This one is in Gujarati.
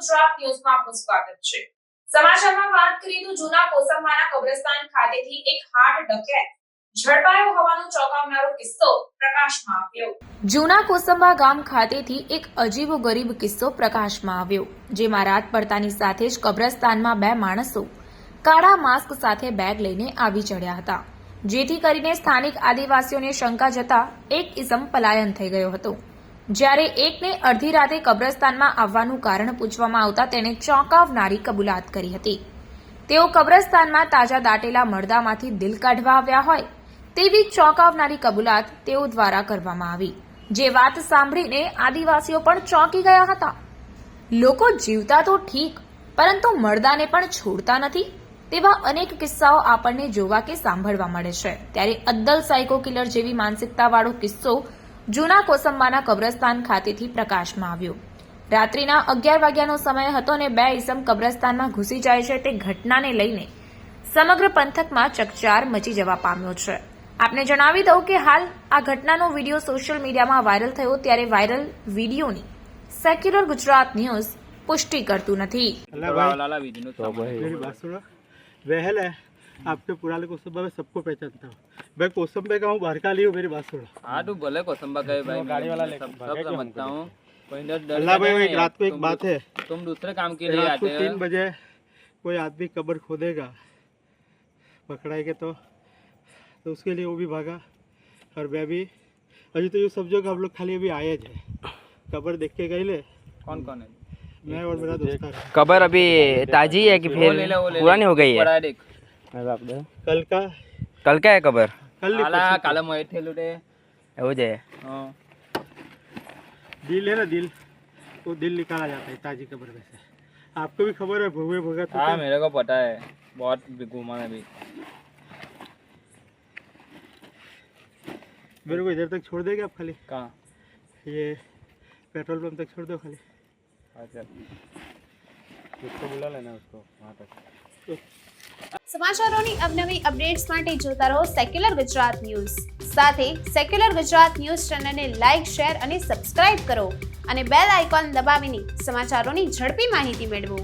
ગુજરાત ન્યૂઝમાં આપનું સ્વાગત છે। સમાચારમાં વાત કરીએ તો જૂના કોસંબાના કબ્રસ્તાન ખાતેથી એક હાર્ટ ડકેત ઝડપાયો હોવાનો ચોંકાવનારો કિસ્સો પ્રકાશમાં આવ્યો। જૂના કોસંબા ગામ ખાતેથી એક અજીબોગરીબ કિસ્સો પ્રકાશમાં આવ્યો, જેમાં રાત પડતાની સાથે જ કબ્રસ્તાનમાં બે માણસો કાળા માસ્ક સાથે બેગ લઈને આવી ચડ્યા હતા, જેથી કરીને સ્થાનિક આદિવાસીઓને શંકા જતા એક ઇસમ પલાયન થઈ ગયો હતો। જ્યારે એકને અડધી રાતે કબ્રસ્તાનમાં આવવાનું કારણ પૂછવામાં આવતા તેણે ચોંકાવનારી કબૂલાત કરી હતી। તેઓ કબ્રસ્તાનમાં તાજા દાટેલા મરદામાંથી દિલ કાઢવા આવ્યા હોય તેવી ચોંકાવનારી કબૂલાત તેઓ દ્વારા કરવામાં આવી, જે વાત સાંભળીને આદિવાસીઓ પણ ચોંકી ગયા હતા। લોકો જીવતા તો ઠીક, પરંતુ મરદાને પણ છોડતા નથી તેવા અનેક કિસ્સાઓ આપણને જોવા કે સાંભળવા મળે છે। ત્યારે અદ્દલ સાયકો કિલર જેવી માનસિકતાવાળો કિસ્સો જૂના કોસંબાના કબ્રસ્તાન ખાતેથી પ્રકાશમાં આવ્યો। રાત્રિના 11 વાગ્યાનો સમય હતો અને બે ઇસમ કબ્રસ્તાનમાં ઘૂસી જાય છે તે ઘટનાને લઈને સમગ્ર પંથકમાં ચકચાર મચી જવા પામ્યો છે। આપને જણાવી દઉં કે હાલ આ ઘટનાનો વિડીયો સોશિયલ મીડિયામાં વાયરલ થયો, ત્યારે વાયરલ વિડીયોની સેક્યુલર ગુજરાત ન્યૂઝ पुष्टि करतू नहीं। वहल है आपके पुराने कोसंबा में सबको पहचानता हूँ। मैं कोसंबे का हूँ, बाहर का ली हूँ, मेरी बात सुनो। हाँ तू बोले कोसंबा का भाई, गाड़ी वाला सब समझता हूँ। अल्लाह भाई एक रात को एक बात है, तुम दूसरे काम के लिए आते हो। 3 बजे कोई आदमी कब्र खोदेगा पकड़ाएंगे तो उसके लिए वो भी भागा और मैं भी। अभी तो ये समझो कि हम लोग खाली अभी आए थे, कब्र देख के गए ले। कौन कौन है? मैं और मेरा दोस्त। कब्र अभी ताजी है कि फिर पुरानी हो गई है? कल का है कब्र? काला मोहित थे लुटे એવું છે। दिल है ना, दिल तो दिल निकाला जाता है ताजी कब्र में से। आपको भी खबर है भगवे भगत? हाँ मेरे को पता है, बहुत घूमा है अभी। मेरे को इधर तक छोड़ देंगे आप खाली? कहाँ? ये पेट्रोल पंप तक छोड़ दो खाली। अच्छा उसको बुला लेना, उसको वहाँ तक। સમાચારોની અવનવી અપડેટ્સ માટે જોતા રહો સેક્યુલર ગુજરાત ન્યૂઝ। સાથે સેક્યુલર ગુજરાત ન્યૂઝ ચેનલને લાઇક, શેર અને સબસ્ક્રાઇબ કરો અને બેલ આઇકોન દબાવીને સમાચારોની ઝડપી માહિતી મેળવો।